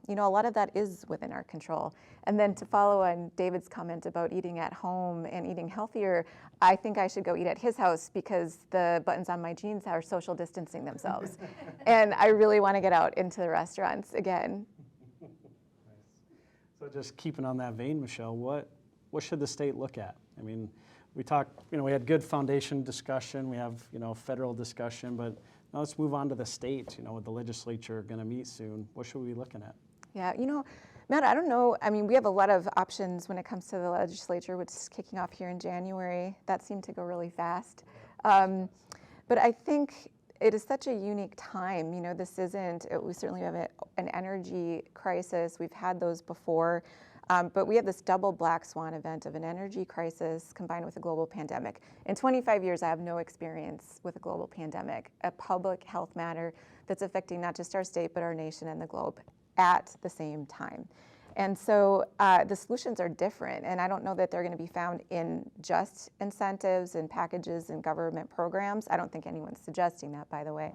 you know, a lot of that is within our control. And then to follow on David's comment about eating at home and eating healthier, I think I should go eat at his house because the buttons on my jeans are social distancing themselves. And I really want to get out into the restaurants again. So just keeping on that vein, Michelle, what should the state look at? I mean, we talked, you know, we had good foundation discussion, we have, you know, federal discussion, but now let's move on to the state, you know, with the legislature going to meet soon. What should we be looking at? Yeah, you know, Matt, I don't know. I mean, we have a lot of options when it comes to the legislature, which is kicking off here in January. That seemed to go really fast. But I think it is such a unique time. You know, this isn't, we certainly have an energy crisis. We've had those before. But we have this double black swan event of an energy crisis combined with a global pandemic. In 25 years, I have no experience with a global pandemic, a public health matter that's affecting not just our state, but our nation and the globe at the same time. And so the solutions are different, and I don't know that they're going to be found in just incentives and packages and government programs. I don't think anyone's suggesting that, by the way.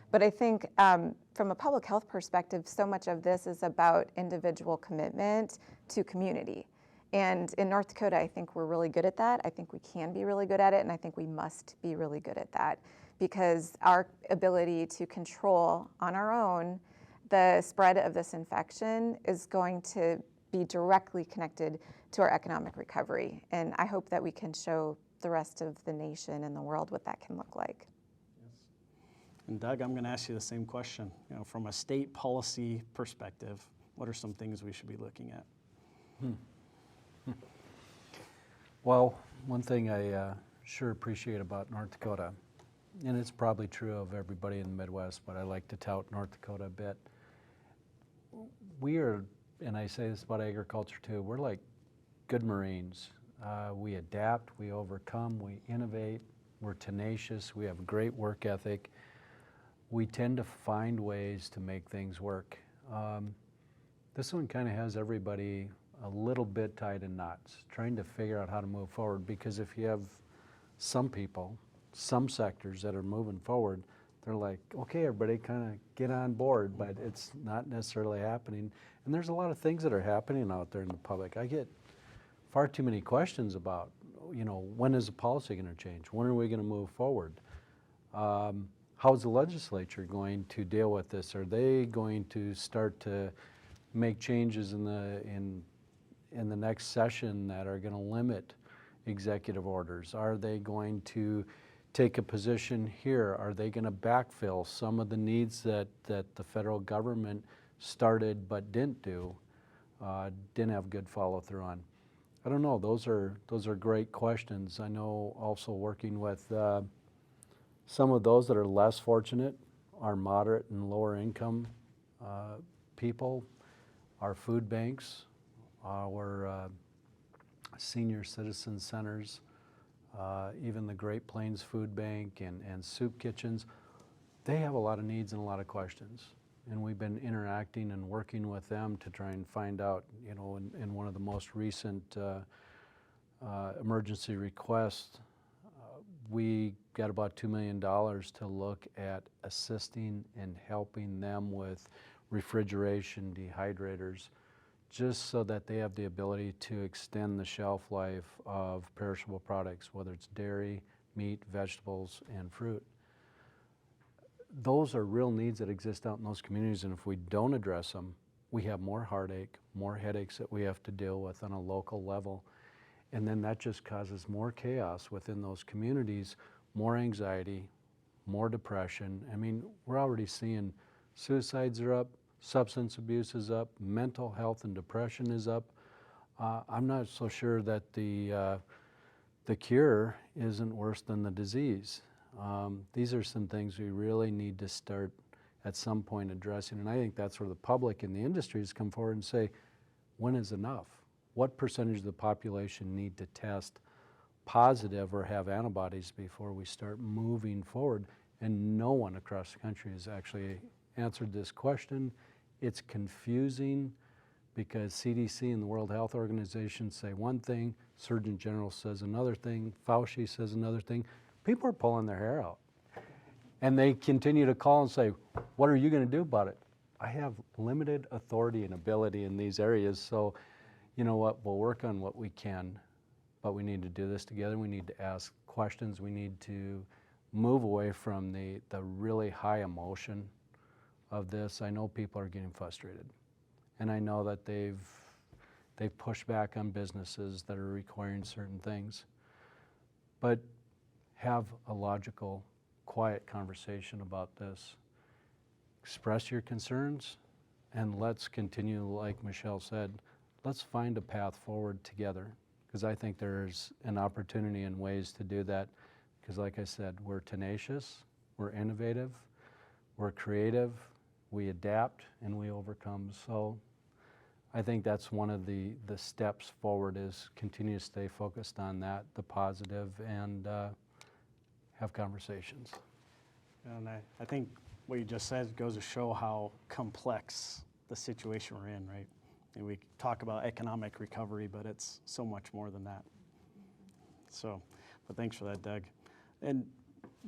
But I think from a public health perspective, so much of this is about individual commitment to community. And in North Dakota, I think we're really good at that. I think we can be really good at it, and I think we must be really good at that because our ability to control on our own the spread of this infection is going to be directly connected to our economic recovery. And I hope that we can show the rest of the nation and the world what that can look like. And Doug, I'm going to ask you the same question. You know, from a state policy perspective, what are some things we should be looking at? Well, one thing I sure appreciate about North Dakota, and it's probably true of everybody in the Midwest, but I like to tout North Dakota a bit. We are, and I say this about agriculture too, we're like good Marines. We adapt, we overcome, we innovate, we're tenacious, we have a great work ethic. We tend to find ways to make things work. This one kind of has everybody a little bit tied in knots, trying to figure out how to move forward, because if you have some people, some sectors that are moving forward, they're like, okay, everybody kind of get on board, but it's not necessarily happening. And there's a lot of things that are happening out there in the public. I get far too many questions about, you know, when is the policy going to change? When are we going to move forward? How's the legislature going to deal with this? Are they going to start to make changes in the next session that are going to limit executive orders? Are they going to take a position here? Are they going to backfill some of the needs that the federal government started but didn't do, didn't have good follow through on? I don't know. Those are great questions. I know also working with some of those that are less fortunate, our moderate and lower income people, our food banks, our senior citizen centers, even the Great Plains Food Bank and soup kitchens, they have a lot of needs and a lot of questions. And we've been interacting and working with them to try and find out, you know, in one of the most recent emergency requests, we got about $2 million to look at assisting and helping them with refrigeration, dehydrators, just so that they have the ability to extend the shelf life of perishable products, whether it's dairy, meat, vegetables, and fruit. Those are real needs that exist out in those communities, and if we don't address them, we have more heartache, more headaches that we have to deal with on a local level. And then that just causes more chaos within those communities, more anxiety, more depression. I mean, we're already seeing suicides are up, substance abuse is up, mental health and depression is up. I'm not so sure that the cure isn't worse than the disease. These are some things we really need to start at some point addressing, and I think that's where the public and the industries come forward and say, when is enough? What percentage of the population need to test positive or have antibodies before we start moving forward? And no one across the country has actually answered this question. It's confusing because CDC and the World Health Organization say one thing, Surgeon General says another thing, Fauci says another thing. People are pulling their hair out. And they continue to call and say, what are you going to do about it? I have limited authority and ability in these areas, so you know what, we'll work on what we can, but we need to do this together. We need to ask questions. We need to move away from the really high emotion of this. I know people are getting frustrated, and I know that they've pushed back on businesses that are requiring certain things, but have a logical, quiet conversation about this. Express your concerns, and let's continue, like Michelle said, let's find a path forward together, because I think there's an opportunity and ways to do that, because like I said, we're tenacious, we're innovative, we're creative, we adapt, and we overcome. So I think that's one of the steps forward, is continue to stay focused on that, the positive, and have conversations. And I think what you just said goes to show how complex the situation we're in, right? And we talk about economic recovery, but it's so much more than that. So, but thanks for that, Doug. And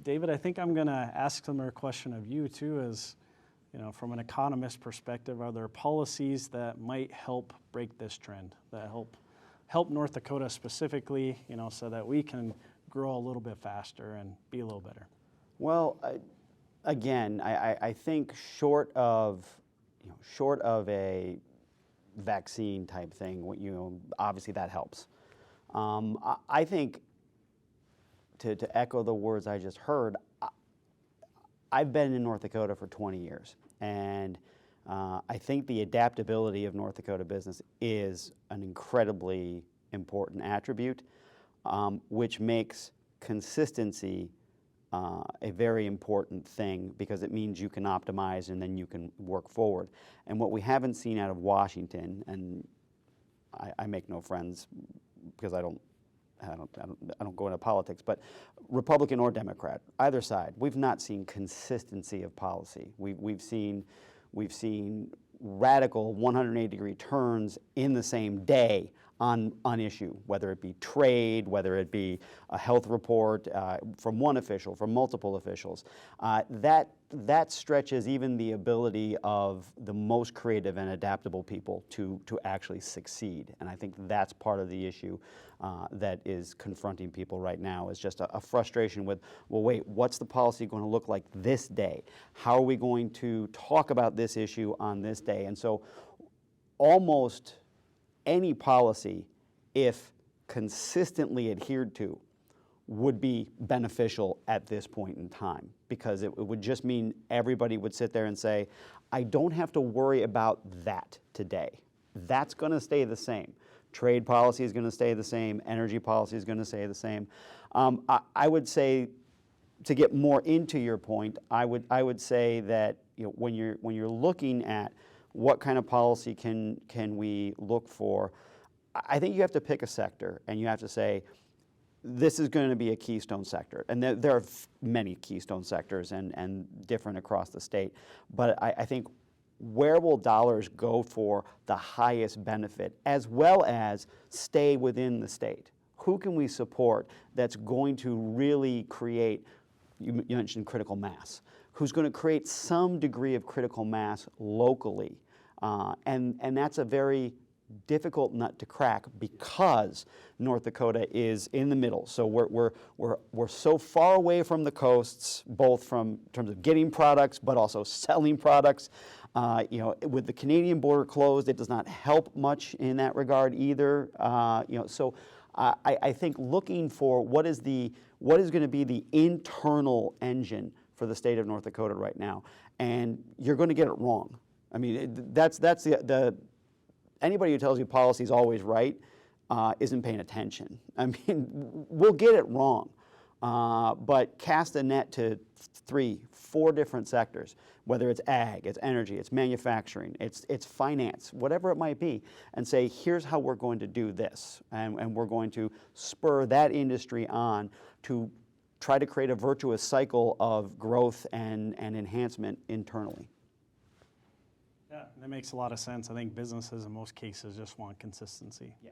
David, I think I'm going to ask a similar question of you too, is, you know, from an economist perspective, are there policies that might help break this trend, that help North Dakota specifically, you know, so that we can grow a little bit faster and be a little better? Well, again, I think short of a vaccine type thing, obviously that helps. I think, to echo the words I just heard, I've been in North Dakota for 20 years, and I think the adaptability of North Dakota business is an incredibly important attribute, which makes consistency a very important thing, because it means you can optimize and then you can work forward. And what we haven't seen out of Washington, and I make no friends because I don't go into politics, but Republican or Democrat, either side, we've not seen consistency of policy. We've seen radical 180-degree turns in the same day on issue, whether it be trade, whether it be a health report from one official, from multiple officials. That stretches even the ability of the most creative and adaptable people to actually succeed. And I think that's part of the issue that is confronting people right now, is just a frustration with, well, wait, what's the policy going to look like this day? How are we going to talk about this issue on this day? And so almost any policy, if consistently adhered to, would be beneficial at this point in time, because it would just mean everybody would sit there and say, I don't have to worry about that today. That's going to stay the same. Trade policy is going to stay the same. Energy policy is going to stay the same. I would say, to get more into your point, I would say that, you know, when you're looking at what kind of policy can we look for, I think you have to pick a sector, and you have to say, this is going to be a keystone sector. And there are many keystone sectors and different across the state. But I think, where will dollars go for the highest benefit, as well as stay within the state? Who can we support that's going to really create, you mentioned critical mass, who's going to create some degree of critical mass locally? And that's a very difficult nut to crack, because North Dakota is in the middle. So we're so far away from the coasts, both from in terms of getting products, but also selling products. With the Canadian border closed, it does not help much in that regard either. So I think looking for what is going to be the internal engine for the state of North Dakota right now, and you're going to get it wrong. I mean, that's the anybody who tells you policy is always right isn't paying attention. I mean, we'll get it wrong, but cast a net to 3, 4 different sectors, whether it's ag, it's energy, it's manufacturing, it's finance, whatever it might be, and say, here's how we're going to do this, and we're going to spur that industry on to try to create a virtuous cycle of growth and enhancement internally. Yeah, that makes a lot of sense. I think businesses in most cases just want consistency. Yeah.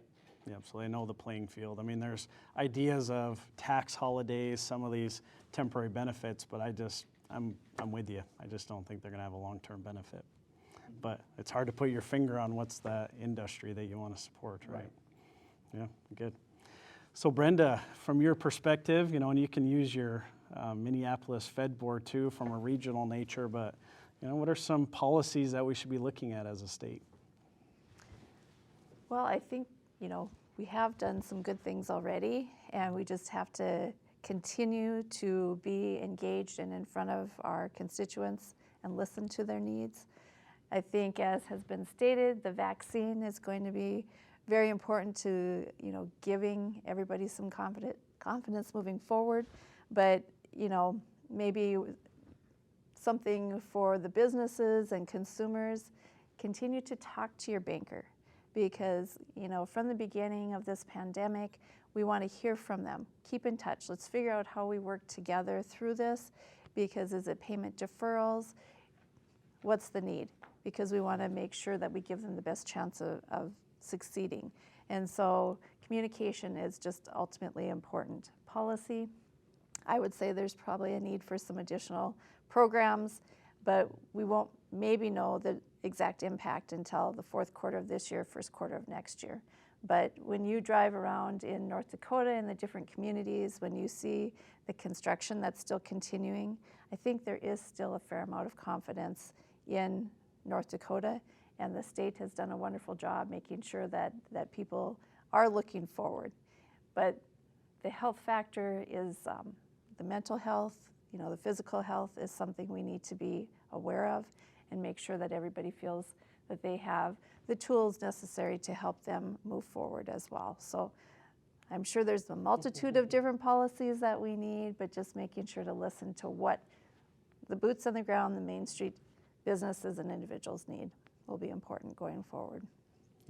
Yep, so they know the playing field. I mean, there's ideas of tax holidays, some of these temporary benefits, but I'm with you. I just don't think they're going to have a long-term benefit. but it's hard to put your finger on what's the industry that you want to support, right? Yeah, good. So Brenda, from your perspective, and you can use your Minneapolis Fed Board too from a regional nature, but what are some policies that we should be looking at as a state? Well, I think, we have done some good things already, and we just have to continue to be engaged and in front of our constituents and listen to their needs. I think, as has been stated, the vaccine is going to be very important to, giving everybody some confidence moving forward. But, maybe something for the businesses and consumers, continue to talk to your banker. Because, from the beginning of this pandemic, we want to hear from them. Keep in touch. Let's figure out how we work together through this, because is it payment deferrals? What's the need? Because we want to make sure that we give them the best chance of succeeding. And so communication is just ultimately important. Policy, I would say there's probably a need for some additional programs, but we won't maybe know the exact impact until the fourth quarter of this year, first quarter of next year. But when you drive around in North Dakota in the different communities, when you see the construction that's still continuing, I think there is still a fair amount of confidence in North Dakota, and the state has done a wonderful job making sure that people are looking forward. But the health factor is the mental health, the physical health is something we need to be aware of and make sure that everybody feels that they have the tools necessary to help them move forward as well. So I'm sure there's a multitude of different policies that we need, but just making sure to listen to what the boots on the ground, the Main Street businesses and individuals need will be important going forward.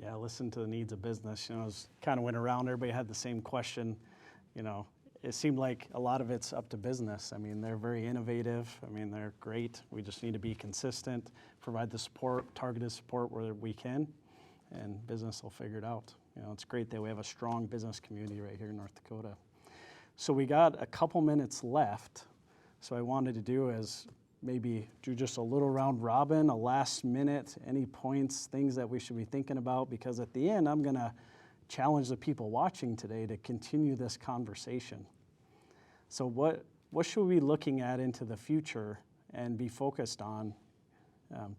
Yeah, listen to the needs of business. As kind of went around, everybody had the same question. It seemed like a lot of it's up to business. I mean, they're very innovative. I mean, they're great. We just need to be consistent, provide the support, targeted support where we can, and business will figure it out. It's great that we have a strong business community right here in North Dakota. So we got a couple minutes left. So I wanted to do is maybe do just a little round robin, a last minute, any points, things that we should be thinking about, because at the end, I'm going to challenge the people watching today to continue this conversation. So what should we be looking at into the future and be focused on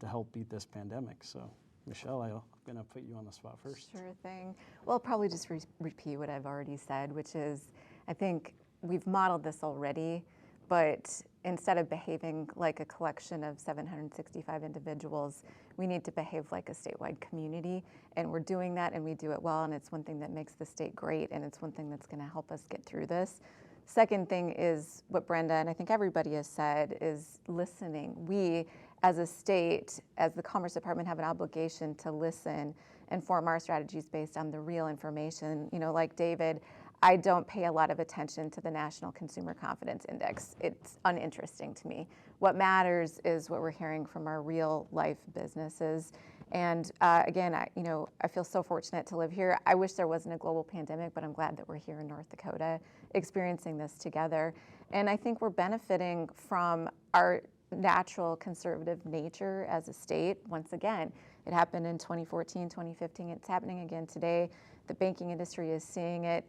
to help beat this pandemic? So Michelle, I'm going to put you on the spot first. Sure thing. Well, I'll probably just repeat what I've already said, which is I think we've modeled this already, but instead of behaving like a collection of 765 individuals, we need to behave like a statewide community. And we're doing that, and we do it well, and it's one thing that makes the state great, and it's one thing that's going to help us get through this. Second thing is what Brenda and I think everybody has said is listening. We, as a state, as the Commerce Department, have an obligation to listen and form our strategies based on the real information. Like David, I don't pay a lot of attention to the National Consumer Confidence Index. It's uninteresting to me. What matters is what we're hearing from our real life businesses. And again, I feel so fortunate to live here. I wish there wasn't a global pandemic, but I'm glad that we're here in North Dakota experiencing this together. And I think we're benefiting from our natural conservative nature as a state. Once again, it happened in 2014, 2015. It's happening again today. The banking industry is seeing it.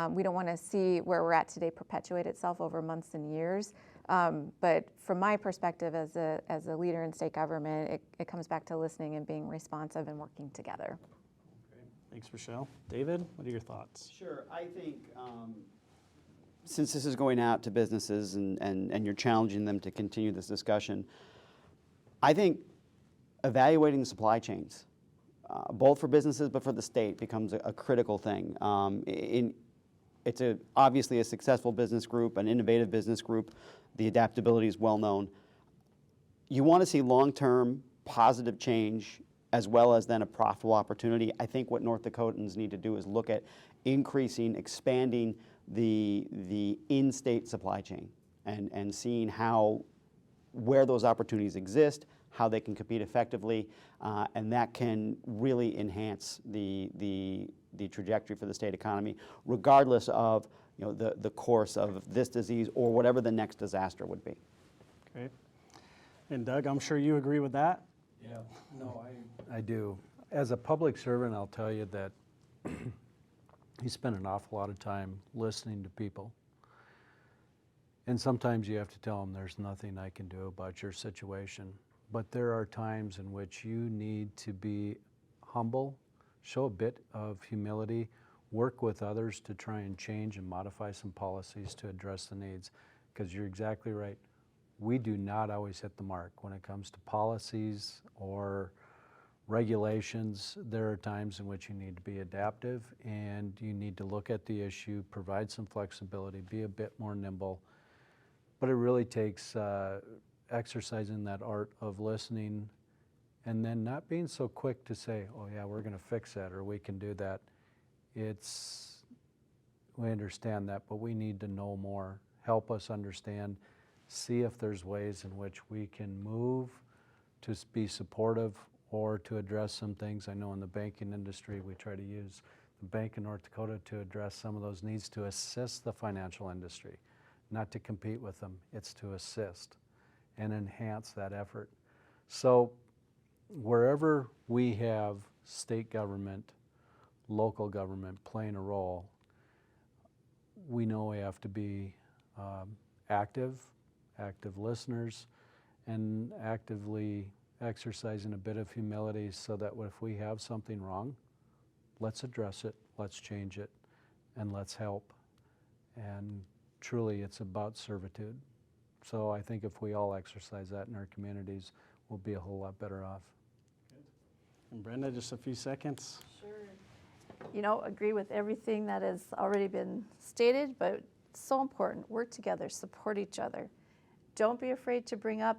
We don't want to see where we're at today perpetuate itself over months and years. But from my perspective as a leader in state government, it comes back to listening and being responsive and working together. Okay. Thanks, Michelle. David, what are your thoughts? Sure. I think since this is going out to businesses and you're challenging them to continue this discussion, I think evaluating the supply chains, both for businesses but for the state, becomes a critical thing. It's obviously a successful business group, an innovative business group. The adaptability is well known. You want to see long-term positive change as well as then a profitable opportunity. I think what North Dakotans need to do is look at increasing, expanding the in-state supply chain and seeing where those opportunities exist, how they can compete effectively, and that can really enhance the trajectory for the state economy, regardless of the course of this disease or whatever the next disaster would be. Okay. And Doug, I'm sure you agree with that. Yeah, no, I do. As a public servant, I'll tell you that you spend an awful lot of time listening to people. And sometimes you have to tell them there's nothing I can do about your situation. But there are times in which you need to be humble, show a bit of humility, work with others to try and change and modify some policies to address the needs. Because you're exactly right. We do not always hit the mark when it comes to policies or regulations. There are times in which you need to be adaptive and you need to look at the issue, provide some flexibility, be a bit more nimble. But it really takes exercising that art of listening and then not being so quick to say, oh yeah, we're going to fix that or we can do that. We understand that, but we need to know more. Help us understand, see if there's ways in which we can move to be supportive or to address some things. I know in the banking industry, we try to use the Bank of North Dakota to address some of those needs to assist the financial industry, not to compete with them. It's to assist and enhance that effort. So wherever we have state government, local government playing a role, we know we have to be active listeners, and actively exercising a bit of humility so that if we have something wrong, let's address it, let's change it, and let's help. And truly, it's about servitude. So I think if we all exercise that in our communities, we'll be a whole lot better off. And Brenda, just a few seconds. You know, agree with everything that has already been stated, but it's so important. Work together, support each other. Don't be afraid to bring up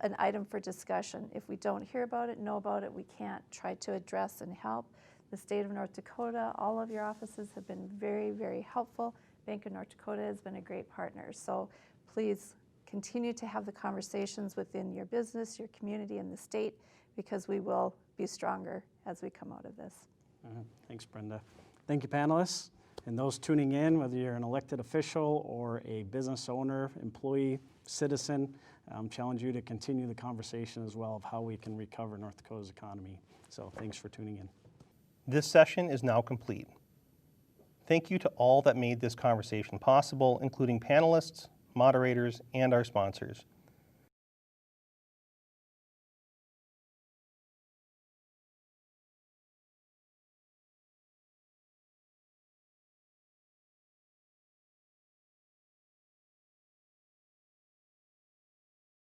an item for discussion. If we don't hear about it, know about it, we can't try to address and help. The state of North Dakota, all of your offices have been very, very helpful. Bank of North Dakota has been a great partner. So please continue to have the conversations within your business, your community, and the state, because we will be stronger as we come out of this. Thanks, Brenda. Thank you, panelists. And those tuning in, whether you're an elected official or a business owner, employee, citizen, challenge you to continue the conversation as well of how we can recover North Dakota's economy. So thanks for tuning in. This session is now complete. Thank you to all that made this conversation possible, including panelists, moderators, and our sponsors.